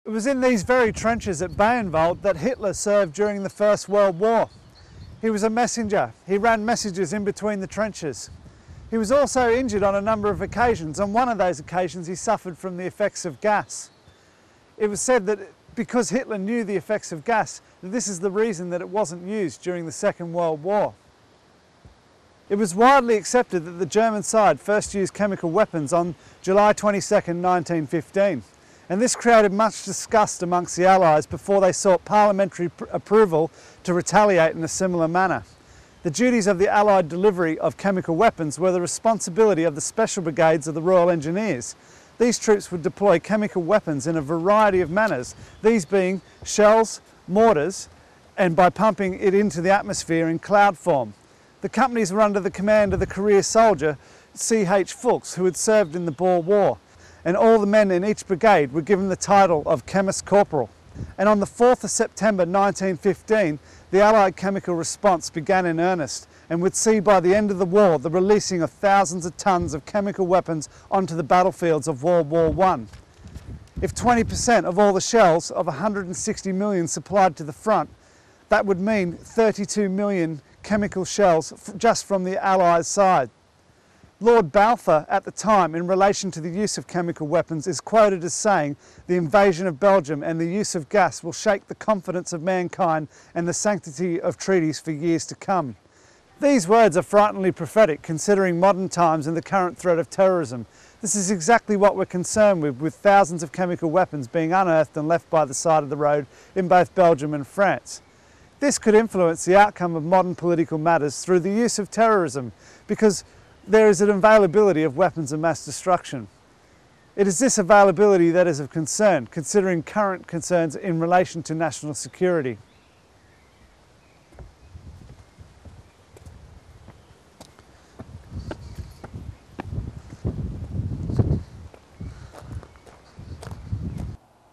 It was in these very trenches at Bayernwald that Hitler served during the First World War. He was a messenger. He ran messages in between the trenches. He was also injured on a number of occasions. On one of those occasions, he suffered from the effects of gas. It was said that because Hitler knew the effects of gas, this is the reason that it wasn't used during the Second World War. It was widely accepted that the German side first used chemical weapons on July 22nd, 1915. And this created much disgust amongst the Allies before they sought parliamentary approval to retaliate in a similar manner. The duties of the Allied delivery of chemical weapons were the responsibility of the Special Brigades of the Royal Engineers. These troops would deploy chemical weapons in a variety of manners, these being shells, mortars, and by pumping it into the atmosphere in cloud form. The companies were under the command of the career soldier C.H. Fuchs, who had served in the Boer War, and all the men in each brigade were given the title of Chemist Corporal. And on the 4th of September 1915, the Allied chemical response began in earnest and would see by the end of the war the releasing of thousands of tons of chemical weapons onto the battlefields of World War I. If 20% of all the shells of 160 million supplied to the front, that would mean 32 million chemical shells just from the Allies' side. Lord Balfour at the time, in relation to the use of chemical weapons, is quoted as saying, "The invasion of Belgium and the use of gas will shake the confidence of mankind and the sanctity of treaties for years to come." These words are frighteningly prophetic considering modern times and the current threat of terrorism. This is exactly what we're concerned with thousands of chemical weapons being unearthed and left by the side of the road in both Belgium and France. This could influence the outcome of modern political matters through the use of terrorism, because there is an availability of weapons of mass destruction. It is this availability that is of concern, considering current concerns in relation to national security.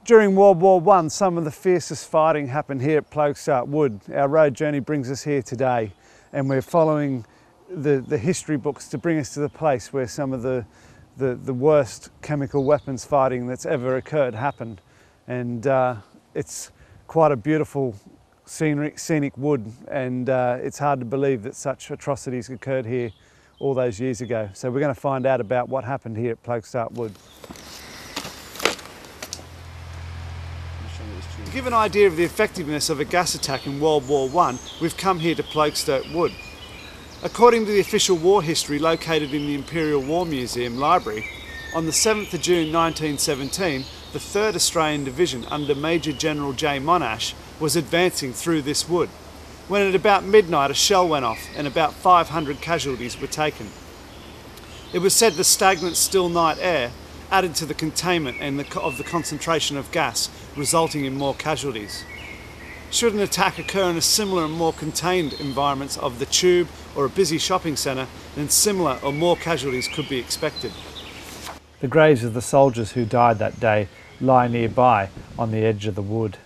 During World War I, some of the fiercest fighting happened here at Ploegstart Wood. Our road journey brings us here today, and we're following the history books to bring us to the place where some of the worst chemical weapons fighting that's ever occurred happened. And it's quite a beautiful scenic wood, and it's hard to believe that such atrocities occurred here all those years ago. So we're going to find out about what happened here at Ploegstart Wood. To give an idea of the effectiveness of a gas attack in World War I, we've come here to Ploegstart Wood. According to the official war history located in the Imperial War Museum Library, on the 7th of June 1917, the 3rd Australian Division under Major General J. Monash was advancing through this wood, when at about midnight a shell went off and about 500 casualties were taken. It was said the stagnant still night air added to the containment of the concentration of gas, resulting in more casualties. Should an attack occur in a similar and more contained environments of the tube or a busy shopping centre, then similar or more casualties could be expected. The graves of the soldiers who died that day lie nearby on the edge of the wood.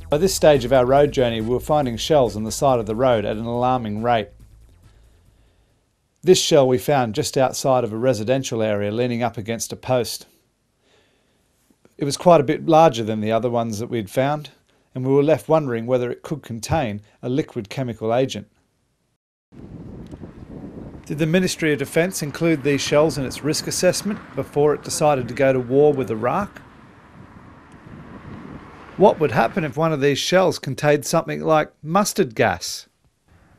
By this stage of our road journey, we were finding shells on the side of the road at an alarming rate. This shell we found just outside of a residential area leaning up against a post. It was quite a bit larger than the other ones that we'd found, and we were left wondering whether it could contain a liquid chemical agent. Did the Ministry of Defence include these shells in its risk assessment before it decided to go to war with Iraq? What would happen if one of these shells contained something like mustard gas?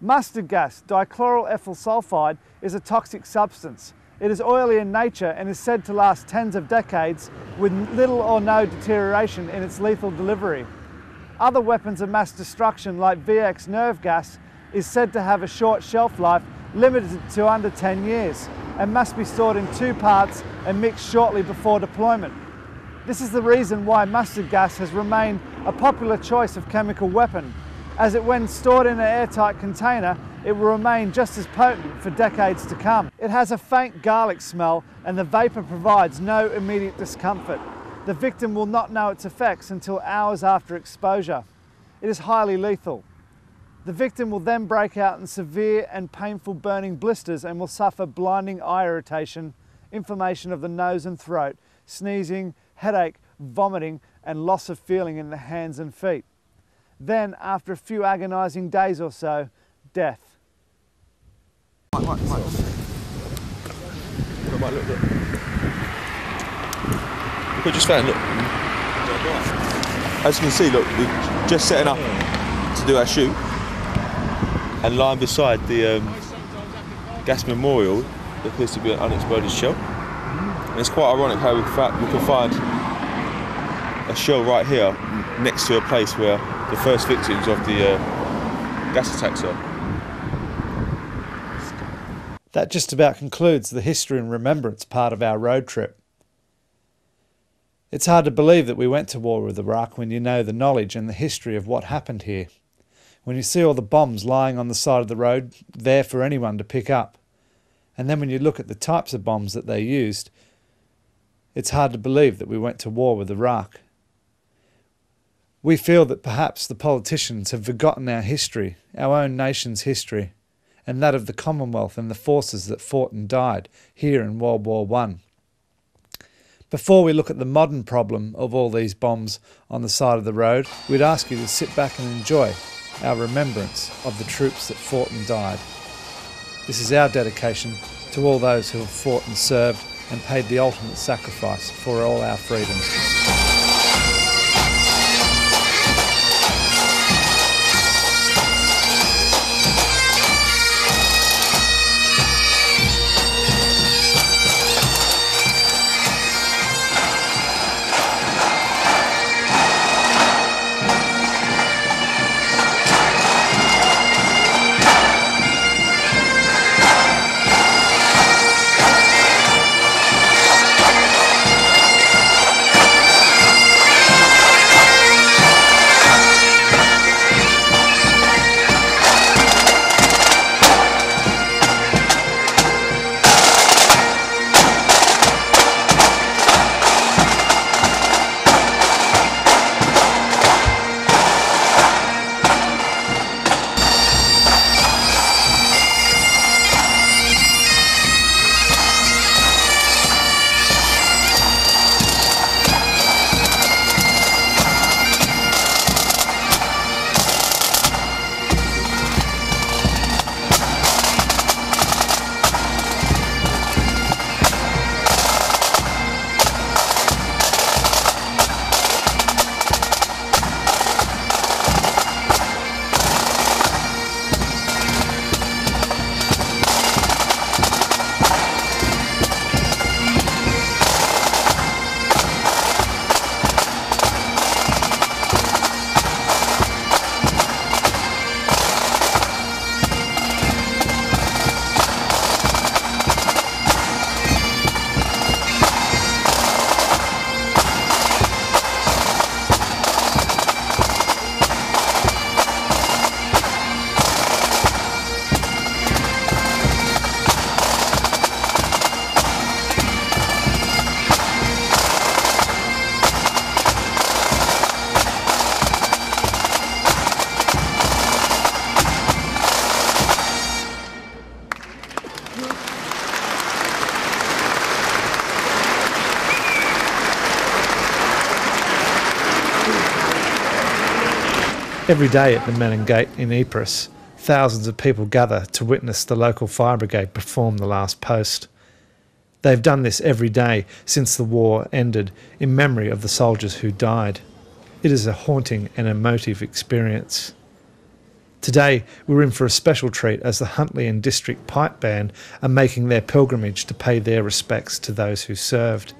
Mustard gas, dichloryl ethyl sulfide, is a toxic substance. It is oily in nature and is said to last tens of decades with little or no deterioration in its lethal delivery. Other weapons of mass destruction like VX nerve gas is said to have a short shelf life limited to under 10 years and must be stored in 2 parts and mixed shortly before deployment. This is the reason why mustard gas has remained a popular choice of chemical weapon, as it, when stored in an airtight container, it will remain just as potent for decades to come. It has a faint garlic smell and the vapour provides no immediate discomfort. The victim will not know its effects until hours after exposure. It is highly lethal. The victim will then break out in severe and painful burning blisters and will suffer blinding eye irritation, inflammation of the nose and throat, sneezing, headache, vomiting and loss of feeling in the hands and feet. Then, after a few agonising days or so, death. Look, look. Look, I just found, look. As you can see, look, we're just setting up to do our shoot, and lying beside the gas memorial there appears to be an unexploded shell. And it's quite ironic how we can find a shell right here next to a place where the first victims of the gas attacks are. That just about concludes the history and remembrance part of our road trip. It's hard to believe that we went to war with Iraq when you know the knowledge and the history of what happened here. When you see all the bombs lying on the side of the road, there for anyone to pick up. And then when you look at the types of bombs that they used, it's hard to believe that we went to war with Iraq. We feel that perhaps the politicians have forgotten our history, our own nation's history, and that of the Commonwealth and the forces that fought and died here in World War I. Before we look at the modern problem of all these bombs on the side of the road, we'd ask you to sit back and enjoy our remembrance of the troops that fought and died. This is our dedication to all those who have fought and served and paid the ultimate sacrifice for all our freedoms. Every day at the Menin Gate in Ypres, thousands of people gather to witness the local fire brigade perform the last post. They've done this every day since the war ended in memory of the soldiers who died. It is a haunting and emotive experience. Today we're in for a special treat as the Huntly and District Pipe Band are making their pilgrimage to pay their respects to those who served.